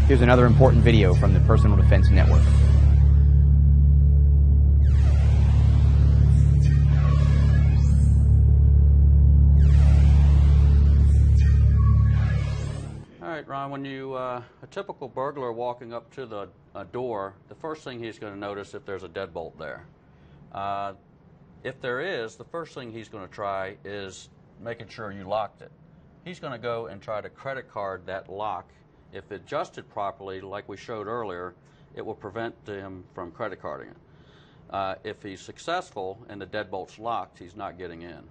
Here's another important video from the Personal Defense Network. All right, Ron, when you, a typical burglar walking up to the door, the first thing he's going to notice if there's a deadbolt there. If there is, the first thing he's going to try is making sure you locked it. He's going to go and try to credit card that lock. If adjusted properly, like we showed earlier, it will prevent him from credit carding it. If he's successful and the deadbolt's locked, he's not getting in.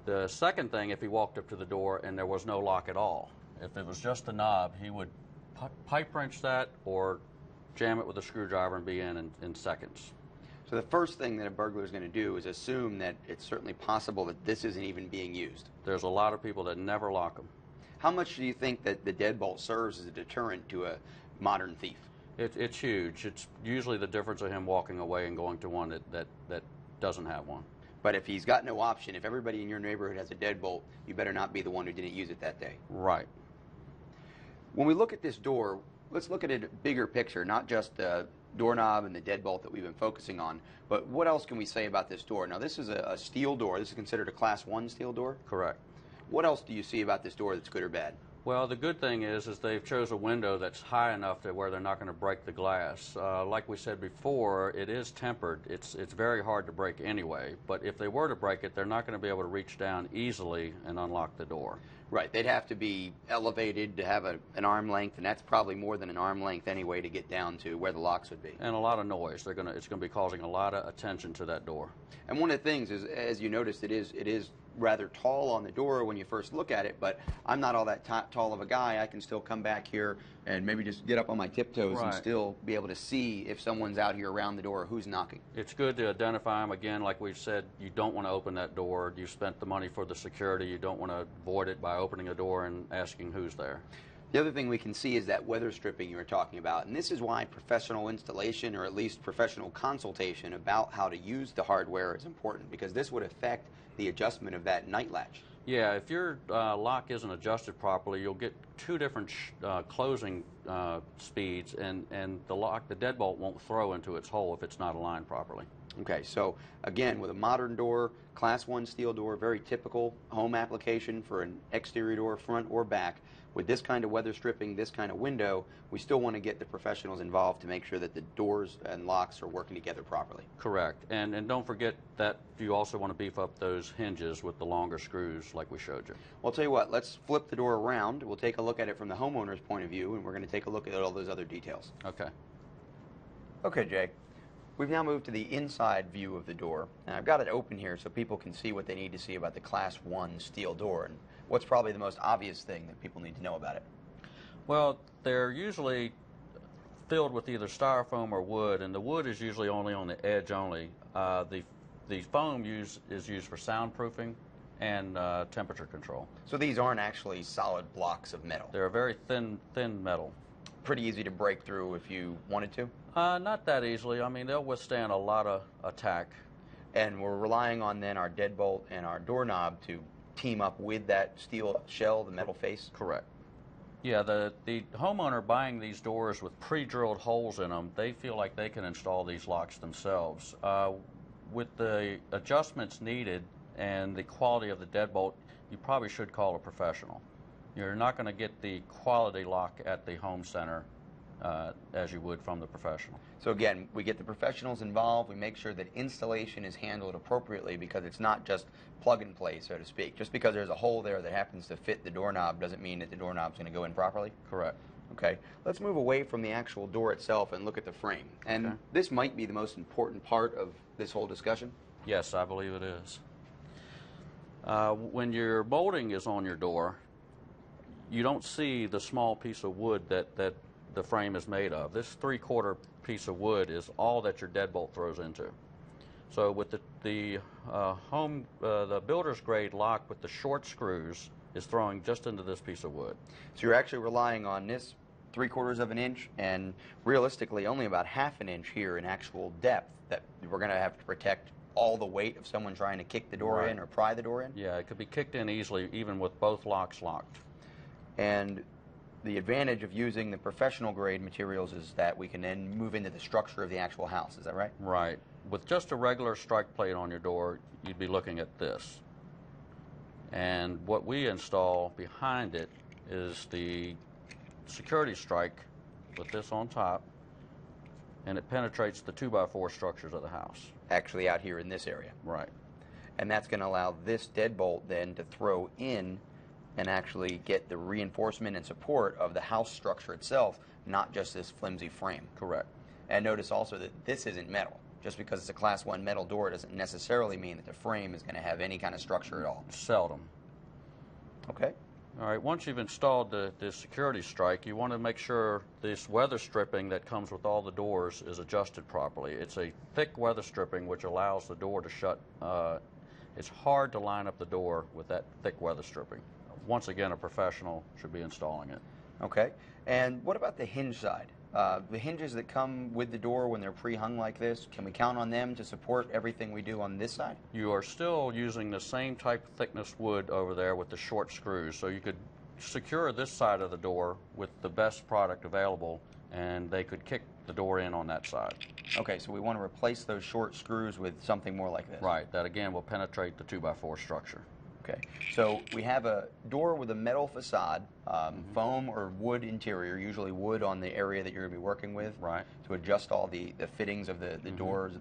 The second thing, if he walked up to the door and there was no lock at all, if it was just a knob, he would pipe wrench that or jam it with a screwdriver and be in seconds. So the first thing that a burglar is going to do is assume that it's certainly possible that this isn't even being used. There's a lot of people that never lock them. How much do you think that the deadbolt serves as a deterrent to a modern thief? It's huge. It's usually the difference of him walking away and going to one that doesn't have one. But if he's got no option, if everybody in your neighborhood has a deadbolt, you better not be the one who didn't use it that day. Right. When we look at this door, let's look at it a bigger picture, not just the doorknob and the deadbolt that we've been focusing on, but what else can we say about this door? Now, this is a steel door. This is considered a Class 1 steel door? Correct. What else do you see about this door that's good or bad? Well, the good thing is they've chose a window that's high enough to where they're not going to break the glass. Like we said before, it is tempered. It's very hard to break anyway, but if they were to break it, they're not going to be able to reach down easily and unlock the door. Right, they'd have to be elevated to have an arm length, and that's probably more than an arm length anyway to get down to where the locks would be. And a lot of noise. It's going to be causing a lot of attention to that door. And one of the things is, as you noticed, it is rather tall on the door when you first look at it, but I'm not all that tall of a guy. I can still come back here and maybe just get up on my tiptoes and still be able to see if someone's out here around the door or who's knocking. It's good to identify them. Again, like we said, you don't want to open that door. You spent the money for the security. You don't want to avoid it by opening a door and asking who's there. The other thing we can see is that weather stripping you were talking about, and this is why professional installation, or at least professional consultation about how to use the hardware, is important, because this would affect the adjustment of that night latch. Yeah, if your lock isn't adjusted properly, you'll get two different closing speeds, and the deadbolt won't throw into its hole if it's not aligned properly. Okay, so again, with a modern door, Class 1 steel door, very typical home application for an exterior door, front or back. With this kind of weather stripping, this kind of window, we still want to get the professionals involved to make sure that the doors and locks are working together properly. Correct. And don't forget that you also want to beef up those hinges with the longer screws like we showed you. Well, I'll tell you what, let's flip the door around. We'll take a look at it from the homeowner's point of view, and we're going to take a look at all those other details. Okay. Okay, Jay. We've now moved to the inside view of the door, and I've got it open here so people can see what they need to see about the Class 1 steel door, and what's probably the most obvious thing that people need to know about it. Well, they're usually filled with either styrofoam or wood, and the wood is usually only on the edge only. The foam is used for soundproofing and temperature control. So these aren't actually solid blocks of metal? They're a very thin metal. Pretty easy to break through if you wanted to? Not that easily. I mean, they'll withstand a lot of attack. And we're relying on then our deadbolt and our doorknob to team up with that steel shell, the metal face? Correct. Yeah, the homeowner buying these doors with pre-drilled holes in them, they feel like they can install these locks themselves. With the adjustments needed and the quality of the deadbolt, you probably should call a professional. You're not going to get the quality lock at the home center as you would from the professional. So again, we get the professionals involved, we make sure that installation is handled appropriately, because it's not just plug and play, so to speak. Just because there's a hole there that happens to fit the doorknob doesn't mean that the doorknob's going to go in properly? Correct. Okay, let's move away from the actual door itself and look at the frame. And this might be the most important part of this whole discussion. Yes, I believe it is. When your molding is on your door, you don't see the small piece of wood that the frame is made of. This 3/4 piece of wood is all that your deadbolt throws into. So with the builder's grade lock with the short screws is throwing just into this piece of wood. So you're actually relying on this 3/4 of an inch and realistically only about 1/2 an inch here in actual depth that we're going to have to protect all the weight of someone trying to kick the door in or pry the door in? Yeah, it could be kicked in easily even with both locks locked. And the advantage of using the professional grade materials is that we can then move into the structure of the actual house. Is that right? Right. With just a regular strike plate on your door, you'd be looking at this. And what we install behind it is the security strike with this on top, and it penetrates the 2x4 structures of the house. Actually out here in this area. Right. And that's going to allow this deadbolt then to throw in and actually get the reinforcement and support of the house structure itself, not just this flimsy frame. Correct. And notice also that this isn't metal. Just because it's a Class 1 metal door doesn't necessarily mean that the frame is going to have any kind of structure at all. Seldom. Okay. All right, once you've installed the security strike, you want to make sure this weather stripping that comes with all the doors is adjusted properly. It's a thick weather stripping which allows the door to shut. It's hard to line up the door with that thick weather stripping. Once again, a professional should be installing it. Okay. And what about the hinge side? The hinges that come with the door when they're pre-hung like this, can we count on them to support everything we do on this side? You are still using the same type of thickness wood over there with the short screws, so you could secure this side of the door with the best product available, and they could kick the door in on that side. Okay, so we want to replace those short screws with something more like this. Right, that again will penetrate the 2x4 structure. Okay, so we have a door with a metal facade, foam or wood interior, usually wood on the area that you're going to be working with, right, to adjust all the fittings of the doors,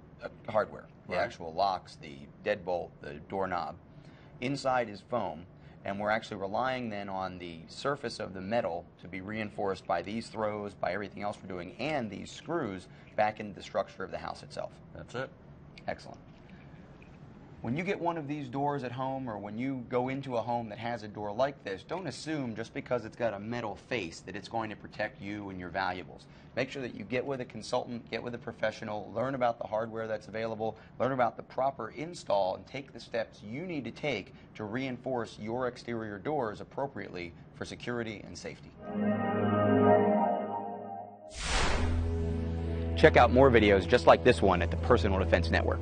hardware, the right, actual locks, the deadbolt, the doorknob. Inside is foam, and we're actually relying then on the surface of the metal to be reinforced by these throws, by everything else we're doing, and these screws back into the structure of the house itself. That's it. Excellent. When you get one of these doors at home, or when you go into a home that has a door like this, don't assume just because it's got a metal face that it's going to protect you and your valuables. Make sure that you get with a consultant, get with a professional, learn about the hardware that's available, learn about the proper install, and take the steps you need to take to reinforce your exterior doors appropriately for security and safety. Check out more videos just like this one at the Personal Defense Network.